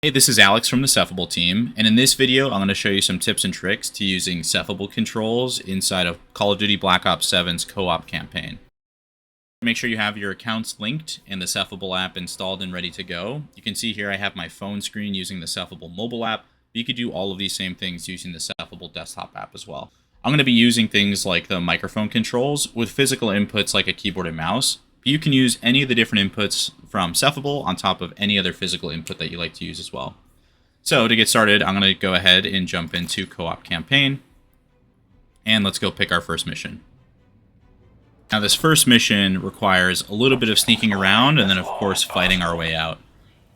Hey, this is Alex from the Cephable team, and in this video I'm going to show you some tips and tricks to using Cephable controls inside of Call of Duty Black Ops 7's co-op campaign. Make sure you have your accounts linked and the Cephable app installed and ready to go. You can see here I have my phone screen using the Cephable mobile app, but you could do all of these same things using the Cephable desktop app as well. I'm going to be using things like the microphone controls with physical inputs like a keyboard and mouse. You can use any of the different inputs from Cephable on top of any other physical input that you like to use as well. So to get started, I'm going to go ahead and jump into co-op campaign, and let's go pick our first mission. Now this first mission requires a little bit of sneaking around and then of course fighting our way out.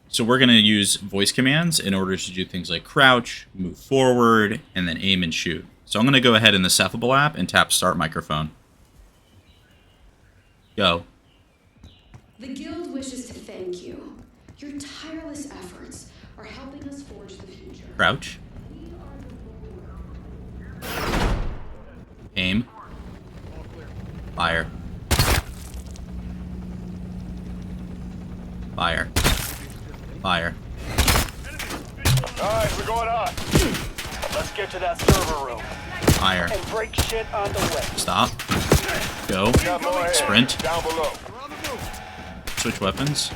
So we're going to use voice commands in order to do things like crouch, move forward, and then aim and shoot. So I'm going to go ahead in the Cephable app and tap start microphone. Go. The Guild wishes to thank you. Your tireless efforts are helping us forge the future. Crouch. Aim. Fire. Fire. Fire. Alright, we're going on. Let's get to that server room. Fire. And break shit on the way. Stop. Go. Sprint. Down below. Switch weapons.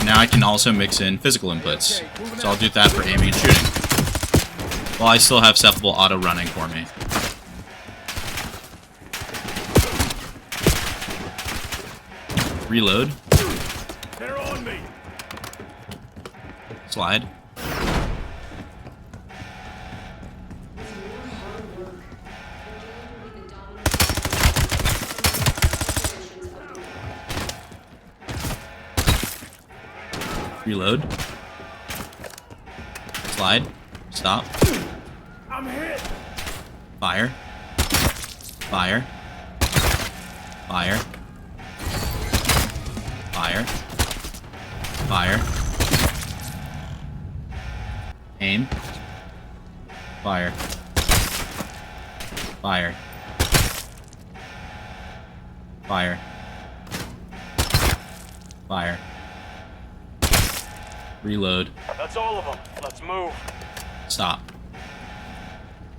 Now I can also mix in physical inputs. So I'll do that for aiming and shooting, while I still have Cephable auto running for me. Reload. They're on me. Slide. Reload. Slide. Stop. I'm hit. Fire. Fire. Fire. Fire. Fire. Aim. Fire. Fire. Fire. Fire. Reload. That's all of them. Let's move. Stop.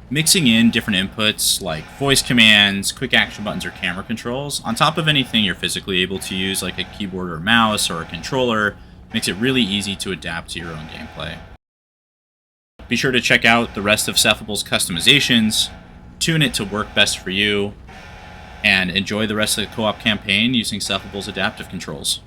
Mixing in different inputs like voice commands, quick action buttons, or camera controls on top of anything you're physically able to use like a keyboard or mouse or a controller makes it really easy to adapt to your own gameplay. Be sure to check out the rest of Cephable's customizations, tune it to work best for you, and enjoy the rest of the co-op campaign using Cephable's adaptive controls.